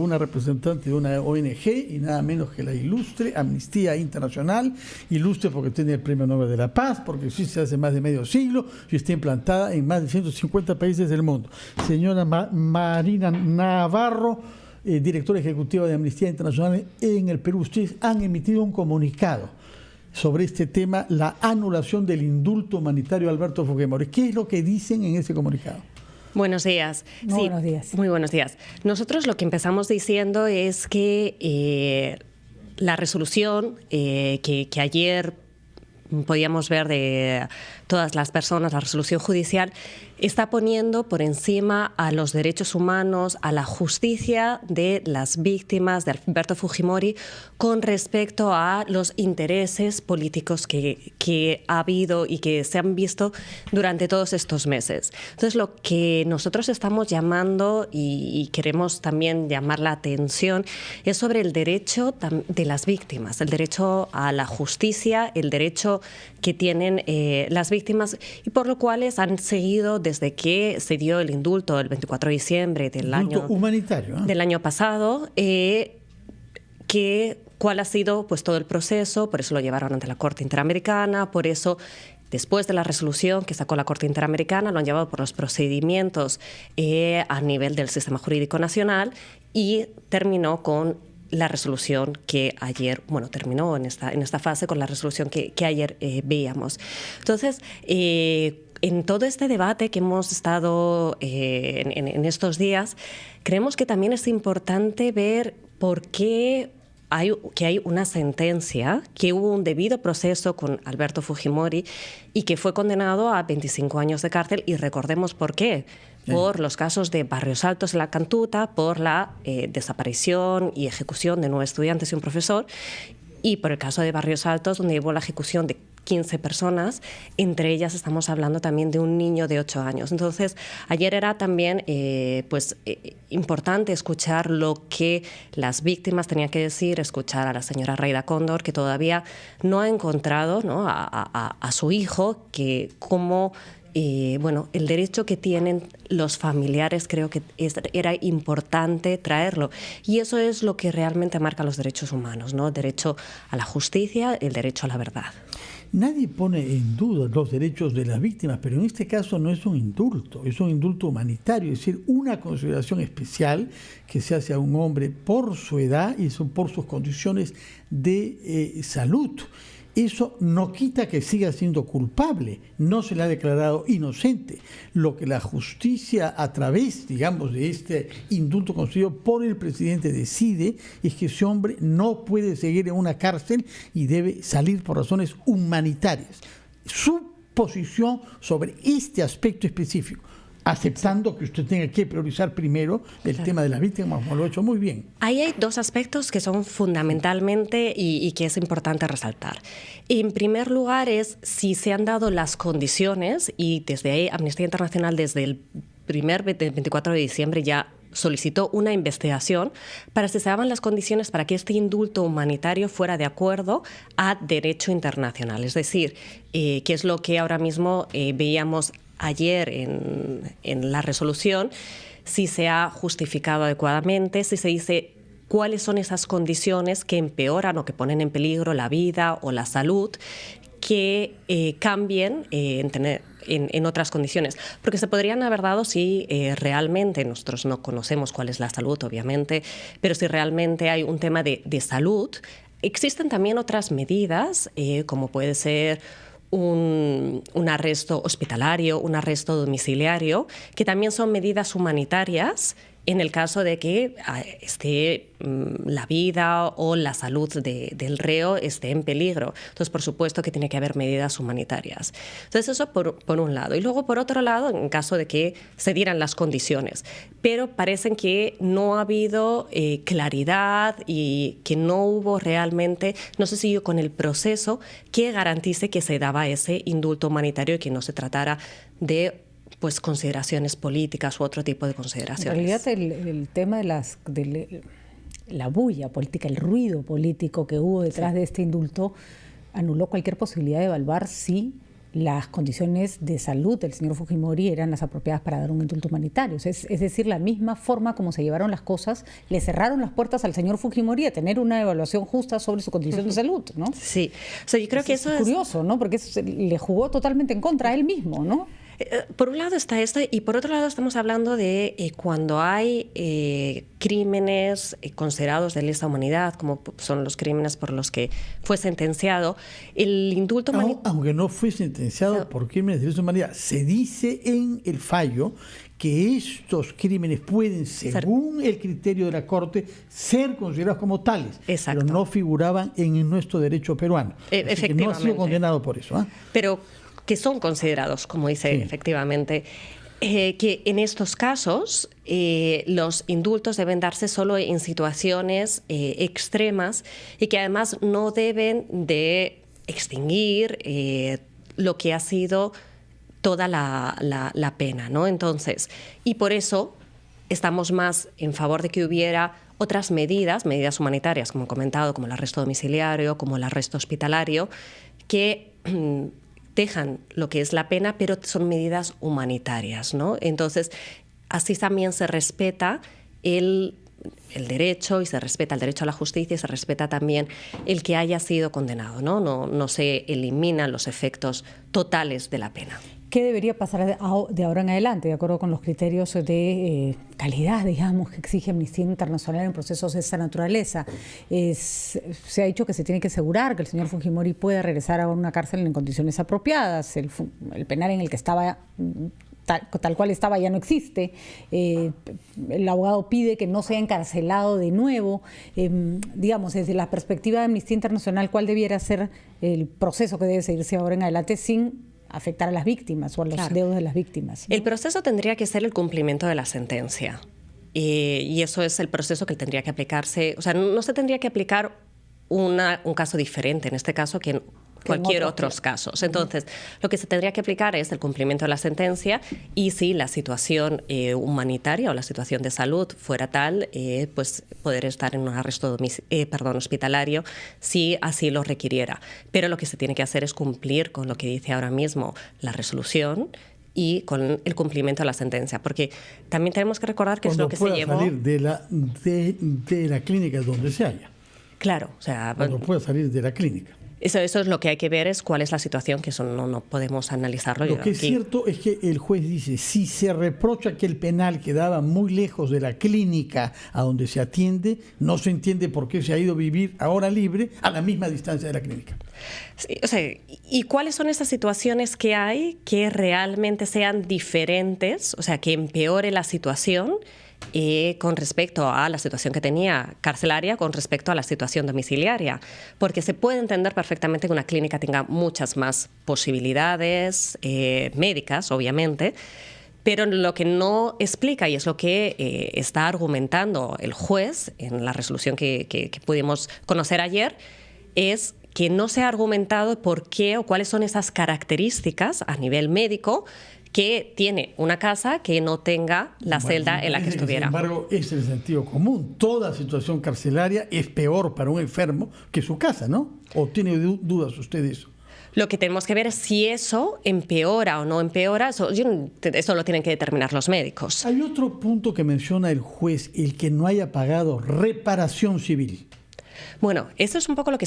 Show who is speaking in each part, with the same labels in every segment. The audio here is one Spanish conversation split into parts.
Speaker 1: una representante de una ONG y nada menos que la ilustre Amnistía Internacional, ilustre porque tiene el Premio Nobel de la Paz, porque existe hace más de medio siglo y está implantada en más de 150 países del mundo. Señora Marina Navarro, directora ejecutiva de Amnistía Internacional en el Perú, ustedes han emitido un comunicado sobre este tema, la anulación del indulto humanitario a Alberto Fujimori. ¿Qué es lo que dicen en ese comunicado?
Speaker 2: Buenos días.
Speaker 3: Buenos días.
Speaker 2: Muy buenos días. Nosotros lo que empezamos diciendo es que la resolución que ayer podíamos ver de todas las personas, la resolución judicial, está poniendo por encima a los derechos humanos, a la justicia de las víctimas de Alberto Fujimori con respecto a los intereses políticos que ha habido y que se han visto durante todos estos meses. Entonces, lo que nosotros estamos llamando y queremos también llamar la atención es sobre el derecho de las víctimas, el derecho a la justicia, el derecho que tienen las víctimas y por lo cual han seguido desde que se dio el indulto el 24 de diciembre del año
Speaker 1: humanitario,
Speaker 2: del año pasado, cuál ha sido pues todo el proceso, por eso lo llevaron ante la Corte Interamericana, por eso después de la resolución que sacó la Corte Interamericana lo han llevado por los procedimientos a nivel del sistema jurídico nacional y terminó con la resolución que ayer, terminó en esta fase con la resolución que ayer veíamos. Entonces, en todo este debate que hemos estado en estos días, creemos que también es importante ver por qué hay una sentencia, que hubo un debido proceso con Alberto Fujimori y que fue condenado a 25 años de cárcel, y recordemos por qué. Por los casos de Barrios Altos en la Cantuta, por la desaparición y ejecución de 9 estudiantes y un profesor, y por el caso de Barrios Altos, donde hubo la ejecución de 15 personas, entre ellas estamos hablando también de un niño de 8 años. Entonces, ayer era también importante escuchar lo que las víctimas tenían que decir, escuchar a la señora Rayda Cóndor, que todavía no ha encontrado, ¿no?, a su hijo, que como el derecho que tienen los familiares, creo que era importante traerlo. Y eso es lo que realmente marca los derechos humanos, ¿no? El derecho a la justicia, el derecho a la verdad.
Speaker 1: Nadie pone en duda los derechos de las víctimas, pero en este caso no es un indulto, es un indulto humanitario, es decir, una consideración especial que se hace a un hombre por su edad y por sus condiciones de salud. Eso no quita que siga siendo culpable, no se le ha declarado inocente. Lo que la justicia, a través, digamos, de este indulto concedido por el presidente, decide es que ese hombre no puede seguir en una cárcel y debe salir por razones humanitarias. Su posición sobre este aspecto específico, aceptando que usted tenga que priorizar primero el tema de las víctimas, como lo ha hecho muy bien.
Speaker 2: Ahí hay dos aspectos que son fundamentalmente y que es importante resaltar. En primer lugar es si se han dado las condiciones, y desde ahí Amnistía Internacional desde el 24 de diciembre ya solicitó una investigación para si se daban las condiciones para que este indulto humanitario fuera de acuerdo a derecho internacional. Es decir, que es lo que ahora mismo veíamos ayer en la resolución, si se ha justificado adecuadamente, si se dice cuáles son esas condiciones que empeoran o que ponen en peligro la vida o la salud, que cambien en otras condiciones. Porque se podrían haber dado si realmente, nosotros no conocemos cuál es la salud, obviamente, pero si realmente hay un tema de salud, existen también otras medidas, como puede ser un arresto hospitalario, un arresto domiciliario, que también son medidas humanitarias en el caso de que esté la vida o la salud del reo esté en peligro. Entonces, por supuesto que tiene que haber medidas humanitarias. Entonces, eso por un lado. Y luego, por otro lado, en caso de que se dieran las condiciones. Pero parecen que no ha habido claridad y que no hubo realmente, no se siguió con el proceso que garantice que se daba ese indulto humanitario y que no se tratara de consideraciones políticas u otro tipo de consideraciones.
Speaker 3: En realidad el tema de la bulla política, el ruido político que hubo detrás de este indulto anuló cualquier posibilidad de evaluar si las condiciones de salud del señor Fujimori eran las apropiadas para dar un indulto humanitario. Es decir, la misma forma como se llevaron las cosas, le cerraron las puertas al señor Fujimori a tener una evaluación justa sobre su condición de salud, ¿no?
Speaker 2: Sí, o sea, yo creo que eso es
Speaker 3: curioso, ¿no? Porque eso le jugó totalmente en contra a él mismo, ¿no?
Speaker 2: Por un lado está esto y por otro lado estamos hablando de cuando hay crímenes considerados de lesa humanidad, como son los crímenes por los que fue sentenciado, el indulto humanitario...
Speaker 1: Aunque no fue sentenciado por crímenes de lesa humanidad, se dice en el fallo que estos crímenes pueden, según el criterio de la Corte, ser considerados como tales, pero no figuraban en nuestro derecho peruano. Efectivamente. Que no ha sido condenado por eso.
Speaker 2: Pero que son considerados, como dice efectivamente, que en estos casos los indultos deben darse solo en situaciones extremas y que además no deben de extinguir lo que ha sido toda la pena, ¿no? Entonces, y por eso estamos más en favor de que hubiera otras medidas humanitarias, como he comentado, como el arresto domiciliario, como el arresto hospitalario, que dejan lo que es la pena, pero son medidas humanitarias, ¿no? Entonces, así también se respeta el derecho y se respeta el derecho a la justicia y se respeta también el que haya sido condenado, ¿no? No se eliminan los efectos totales de la pena.
Speaker 3: ¿Qué debería pasar de ahora en adelante, de acuerdo con los criterios de calidad, digamos, que exige Amnistía Internacional en procesos de esta naturaleza? Se ha dicho que se tiene que asegurar que el señor Fujimori pueda regresar a una cárcel en condiciones apropiadas. El penal en el que estaba, tal cual estaba, ya no existe. El abogado pide que no sea encarcelado de nuevo. Digamos, desde la perspectiva de Amnistía Internacional, ¿cuál debiera ser el proceso que debe seguirse ahora en adelante sin afectar a las víctimas o a los deudos de las víctimas, ¿no?
Speaker 2: El proceso tendría que ser el cumplimiento de la sentencia. Y eso es el proceso que tendría que aplicarse. O sea, no se tendría que aplicar un caso diferente, en este caso, que en cualquier otros casos. Entonces, lo que se tendría que aplicar es el cumplimiento de la sentencia y si la situación humanitaria o la situación de salud fuera tal, pues poder estar en un arresto hospitalario si así lo requiriera. Pero lo que se tiene que hacer es cumplir con lo que dice ahora mismo la resolución y con el cumplimiento de la sentencia, porque también tenemos que recordar que es lo que se llevó...
Speaker 1: salir de la clínica donde se halla.
Speaker 2: Claro, o sea...
Speaker 1: Cuando pueda salir de la clínica.
Speaker 2: Eso es lo que hay que ver, es cuál es la situación, que eso no podemos analizarlo.
Speaker 1: Lo que es cierto es que el juez dice, si se reprocha que el penal quedaba muy lejos de la clínica a donde se atiende, no se entiende por qué se ha ido a vivir ahora libre a la misma distancia de la clínica.
Speaker 2: Sí, o sea, ¿y cuáles son esas situaciones que hay que realmente sean diferentes, o sea, que empeore la situación con respecto a la situación que tenía carcelaria con respecto a la situación domiciliaria? Porque se puede entender perfectamente que una clínica tenga muchas más posibilidades médicas, obviamente, pero lo que no explica, y es lo que está argumentando el juez en la resolución que pudimos conocer ayer, es que no se ha argumentado por qué o cuáles son esas características a nivel médico que tiene una casa que no tenga la celda en la que estuviera.
Speaker 1: Sin embargo, es el sentido común. Toda situación carcelaria es peor para un enfermo que su casa, ¿no? ¿O tiene dudas usted de eso?
Speaker 2: Lo que tenemos que ver es si eso empeora o no empeora. Eso lo tienen que determinar los médicos.
Speaker 1: Hay otro punto que menciona el juez, el que no haya pagado reparación civil.
Speaker 2: Bueno, eso es un poco lo que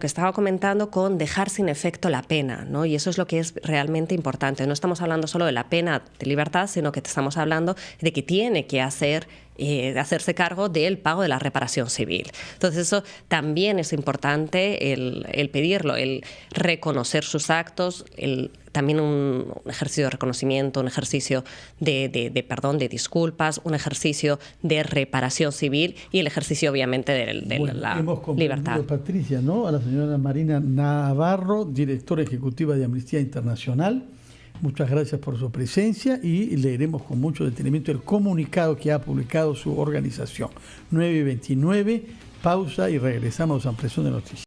Speaker 2: estaba comentando con dejar sin efecto la pena, ¿no? Y eso es lo que es realmente importante. No estamos hablando solo de la pena de libertad, sino que estamos hablando de que tiene que hacerse cargo del pago de la reparación civil. Entonces eso también es importante el pedirlo, el reconocer sus actos, también un ejercicio de reconocimiento, un ejercicio de perdón, de disculpas, un ejercicio de reparación civil y el ejercicio obviamente de la libertad.
Speaker 1: Patricia, ¿no? A la señora Marina Navarro, directora ejecutiva de Amnistía Internacional. Muchas gracias por su presencia y leeremos con mucho detenimiento el comunicado que ha publicado su organización. 9:29, pausa y regresamos a Ampliación de Noticias.